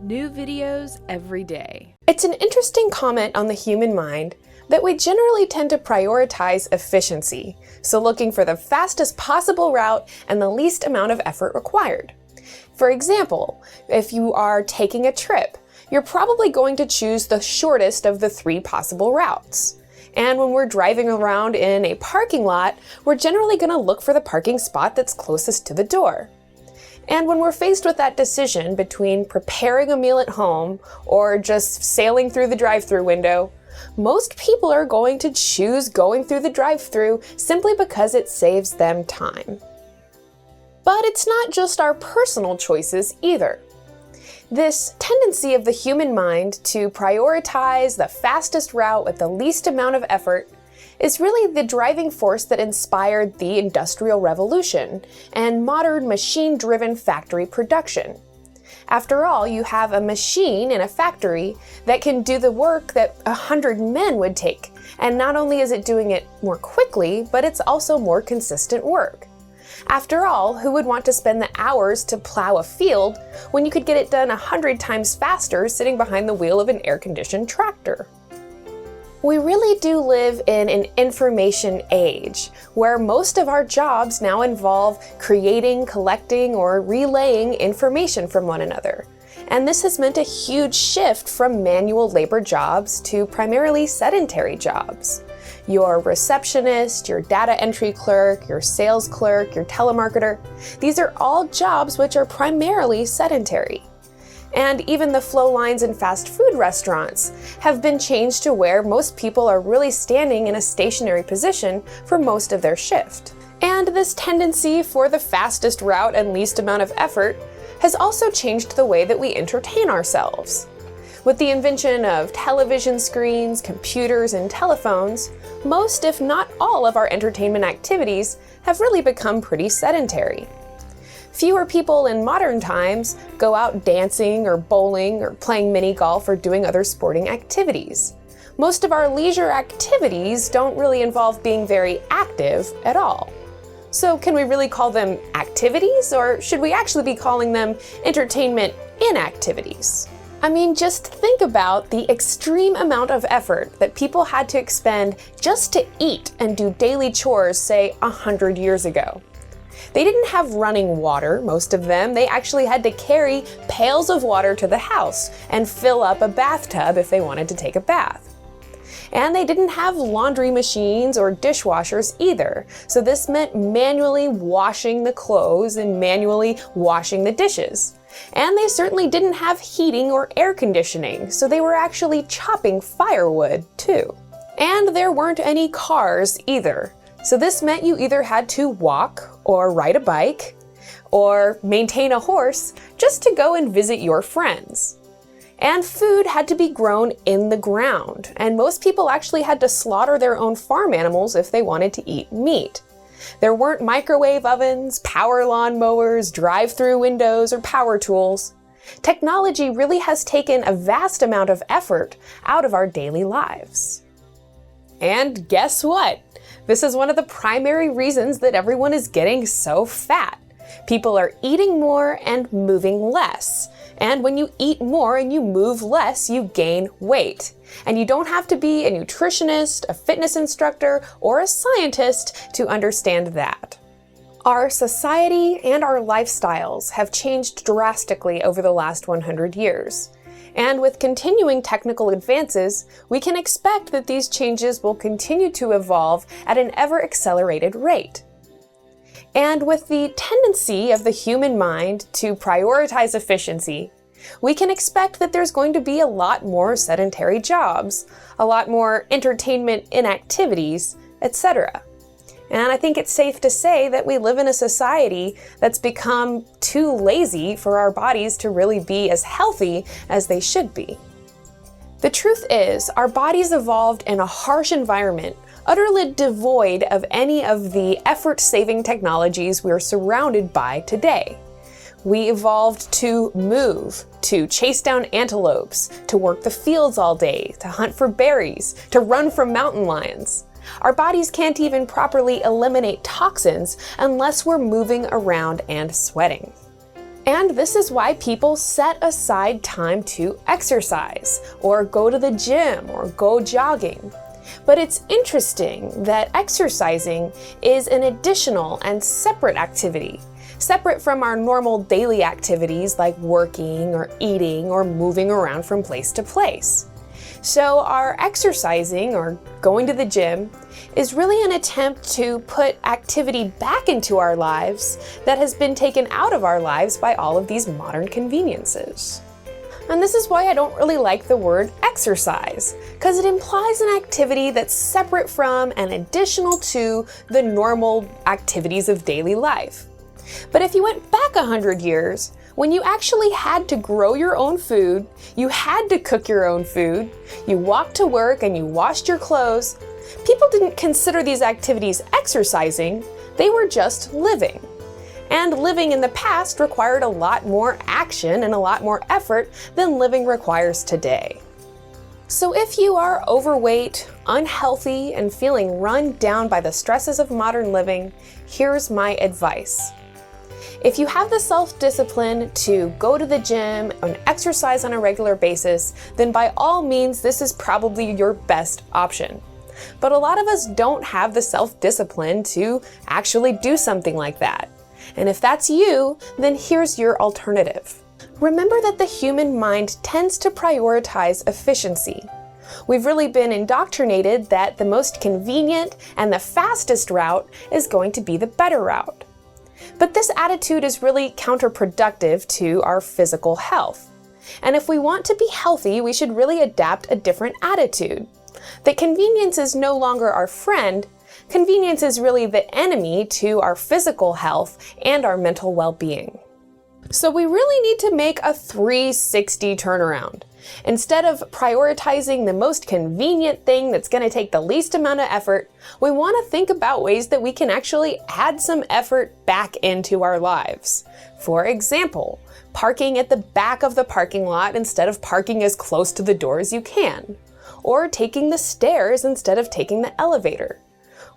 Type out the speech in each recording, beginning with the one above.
New videos every day. It's an interesting comment on the human mind that we generally tend to prioritize efficiency, so looking for the fastest possible route and the least amount of effort required. For example, if you are taking a trip, you're probably going to choose the shortest of the 3 possible routes. And when we're driving around in a parking lot, we're generally going to look for the parking spot that's closest to the door. And when we're faced with that decision between preparing a meal at home or just sailing through the drive-thru window, most people are going to choose going through the drive-thru simply because it saves them time. But it's not just our personal choices either. This tendency of the human mind to prioritize the fastest route with the least amount of effort is really the driving force that inspired the Industrial Revolution and modern machine-driven factory production. After all, you have a machine in a factory that can do the work that 100 men would take, and not only is it doing it more quickly, but it's also more consistent work. After all, who would want to spend the hours to plow a field when you could get it done 100 times faster sitting behind the wheel of an air-conditioned tractor? We really do live in an information age, where most of our jobs now involve creating, collecting, or relaying information from one another. And this has meant a huge shift from manual labor jobs to primarily sedentary jobs. Your receptionist, your data entry clerk, your sales clerk, your telemarketer, these are all jobs which are primarily sedentary. And even the flow lines in fast food restaurants have been changed to where most people are really standing in a stationary position for most of their shift. And this tendency for the fastest route and least amount of effort has also changed the way that we entertain ourselves. With the invention of television screens, computers, and telephones, most, if not all, of our entertainment activities have really become pretty sedentary. Fewer people in modern times go out dancing or bowling or playing mini golf or doing other sporting activities. Most of our leisure activities don't really involve being very active at all. So can we really call them activities, or should we actually be calling them entertainment inactivities? I mean, just think about the extreme amount of effort that people had to expend just to eat and do daily chores, say, 100 years ago. They didn't have running water, most of them. They actually had to carry pails of water to the house and fill up a bathtub if they wanted to take a bath. And they didn't have laundry machines or dishwashers either, so this meant manually washing the clothes and manually washing the dishes. And they certainly didn't have heating or air conditioning, so they were actually chopping firewood too. And there weren't any cars either. So this meant you either had to walk or ride a bike or maintain a horse just to go and visit your friends. And food had to be grown in the ground, and most people actually had to slaughter their own farm animals if they wanted to eat meat. There weren't microwave ovens, power lawn mowers, drive-through windows, or power tools. Technology really has taken a vast amount of effort out of our daily lives. And guess what? This is one of the primary reasons that everyone is getting so fat. People are eating more and moving less. And when you eat more and you move less, you gain weight. And you don't have to be a nutritionist, a fitness instructor, or a scientist to understand that. Our society and our lifestyles have changed drastically over the last 100 years. And with continuing technical advances, we can expect that these changes will continue to evolve at an ever-accelerated rate. And with the tendency of the human mind to prioritize efficiency, we can expect that there's going to be a lot more sedentary jobs, a lot more entertainment inactivities, etc. And I think it's safe to say that we live in a society that's become too lazy for our bodies to really be as healthy as they should be. The truth is, our bodies evolved in a harsh environment, utterly devoid of any of the effort-saving technologies we're surrounded by today. We evolved to move, to chase down antelopes, to work the fields all day, to hunt for berries, to run from mountain lions. Our bodies can't even properly eliminate toxins unless we're moving around and sweating. And this is why people set aside time to exercise, or go to the gym, or go jogging. But it's interesting that exercising is an additional and separate activity, separate from our normal daily activities like working or eating or moving around from place to place. So our exercising or going to the gym is really an attempt to put activity back into our lives that has been taken out of our lives by all of these modern conveniences. And this is why I don't really like the word exercise, because it implies an activity that's separate from and additional to the normal activities of daily life. But if you went back 100 years, when you actually had to grow your own food, you had to cook your own food, you walked to work and you washed your clothes, people didn't consider these activities exercising, they were just living. And living in the past required a lot more action and a lot more effort than living requires today. So if you are overweight, unhealthy, and feeling run down by the stresses of modern living, here's my advice. If you have the self-discipline to go to the gym and exercise on a regular basis, then by all means, this is probably your best option. But a lot of us don't have the self-discipline to actually do something like that. And if that's you, then here's your alternative. Remember that the human mind tends to prioritize efficiency. We've really been indoctrinated that the most convenient and the fastest route is going to be the better route. But this attitude is really counterproductive to our physical health. And if we want to be healthy, we should really adapt a different attitude. That convenience is no longer our friend. Convenience is really the enemy to our physical health and our mental well-being. So we really need to make a 360 turnaround. Instead of prioritizing the most convenient thing that's going to take the least amount of effort, we want to think about ways that we can actually add some effort back into our lives. For example, parking at the back of the parking lot instead of parking as close to the door as you can. Or taking the stairs instead of taking the elevator.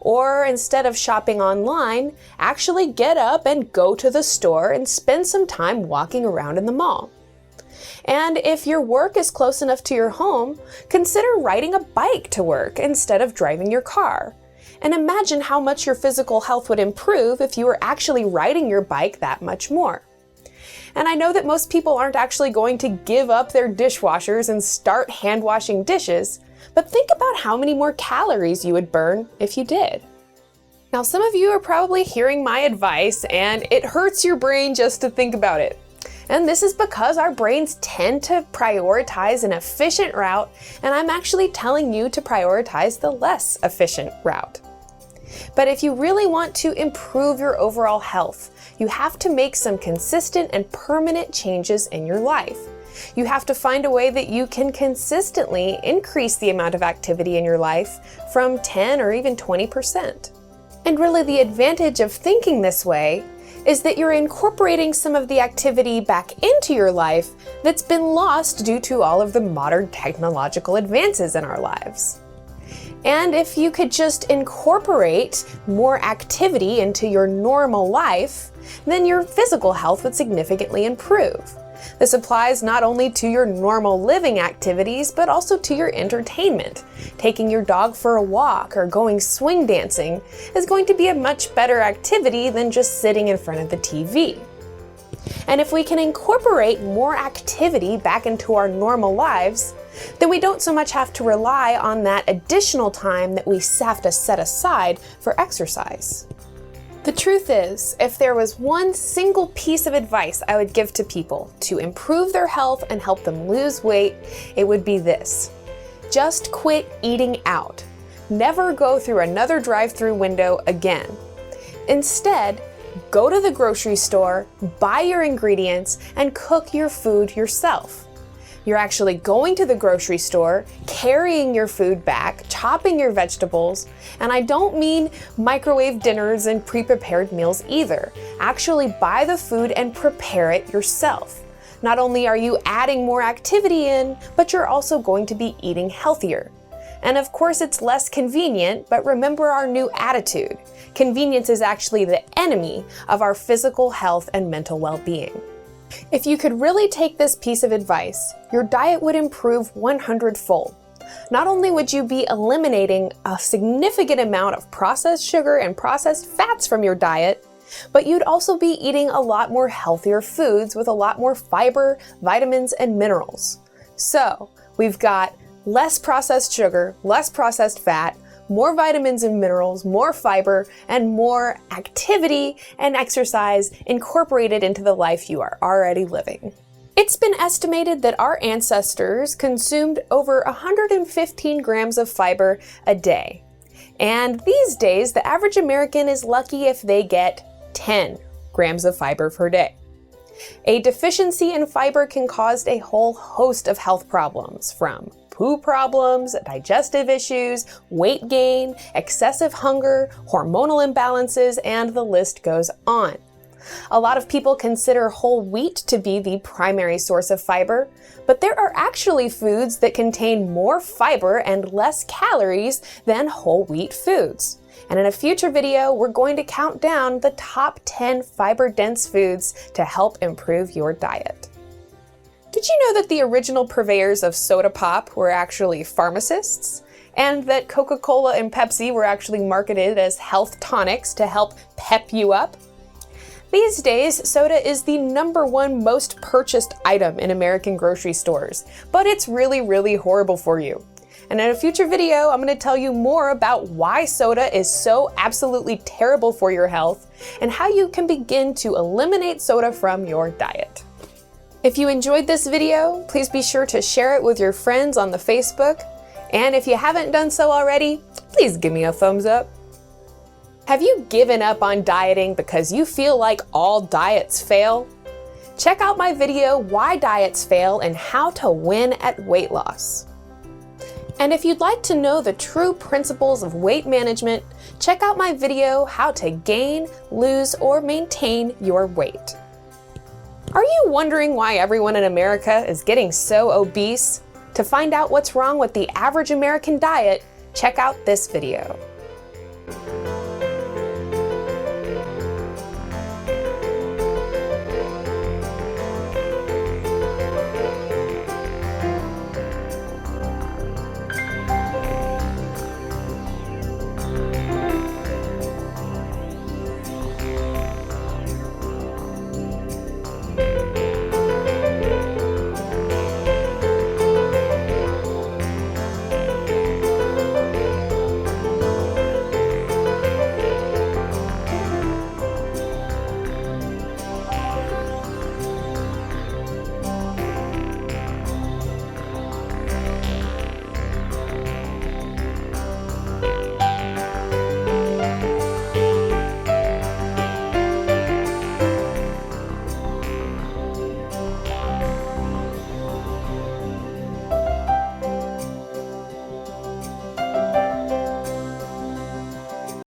Or instead of shopping online, actually get up and go to the store and spend some time walking around in the mall. And if your work is close enough to your home, consider riding a bike to work instead of driving your car. And imagine how much your physical health would improve if you were actually riding your bike that much more. And I know that most people aren't actually going to give up their dishwashers and start hand washing dishes, but think about how many more calories you would burn if you did. Now, some of you are probably hearing my advice and it hurts your brain just to think about it. And this is because our brains tend to prioritize an efficient route, and I'm actually telling you to prioritize the less efficient route. But if you really want to improve your overall health, you have to make some consistent and permanent changes in your life. You have to find a way that you can consistently increase the amount of activity in your life from 10 or even 20%. And really the advantage of thinking this way is that you're incorporating some of the activity back into your life that's been lost due to all of the modern technological advances in our lives. And if you could just incorporate more activity into your normal life, then your physical health would significantly improve. This applies not only to your normal living activities, but also to your entertainment. Taking your dog for a walk or going swing dancing is going to be a much better activity than just sitting in front of the TV. And if we can incorporate more activity back into our normal lives, then we don't so much have to rely on that additional time that we have to set aside for exercise. The truth is, if there was one single piece of advice I would give to people to improve their health and help them lose weight, it would be this. Just quit eating out. Never go through another drive-through window again. Instead, go to the grocery store, buy your ingredients, and cook your food yourself. You're actually going to the grocery store, carrying your food back, chopping your vegetables, and I don't mean microwave dinners and pre-prepared meals either. Actually buy the food and prepare it yourself. Not only are you adding more activity in, but you're also going to be eating healthier. And of course it's less convenient, but remember our new attitude. Convenience is actually the enemy of our physical health and mental well-being. If you could really take this piece of advice, your diet would improve 100-fold. Not only would you be eliminating a significant amount of processed sugar and processed fats from your diet, but you'd also be eating a lot more healthier foods with a lot more fiber, vitamins, and minerals. So, we've got less processed sugar, less processed fat, more vitamins and minerals, more fiber, and more activity and exercise incorporated into the life you are already living. It's been estimated that our ancestors consumed over 115 grams of fiber a day. And these days, the average American is lucky if they get 10 grams of fiber per day. A deficiency in fiber can cause a whole host of health problems, from poo problems, digestive issues, weight gain, excessive hunger, hormonal imbalances, and the list goes on. A lot of people consider whole wheat to be the primary source of fiber, but there are actually foods that contain more fiber and less calories than whole wheat foods. And in a future video, we're going to count down the top 10 fiber-dense foods to help improve your diet. Did you know that the original purveyors of soda pop were actually pharmacists? And that Coca-Cola and Pepsi were actually marketed as health tonics to help pep you up? These days, soda is the #1 most purchased item in American grocery stores, but it's really horrible for you. And in a future video, I'm going to tell you more about why soda is so absolutely terrible for your health and how you can begin to eliminate soda from your diet. If you enjoyed this video, please be sure to share it with your friends on the Facebook. And if you haven't done so already, please give me a thumbs up. Have you given up on dieting because you feel like all diets fail? Check out my video, Why Diets Fail and How to Win at Weight Loss. And if you'd like to know the true principles of weight management, check out my video, How to Gain, Lose, or Maintain Your Weight. Are you wondering why everyone in America is getting so obese? To find out what's wrong with the average American diet, check out this video.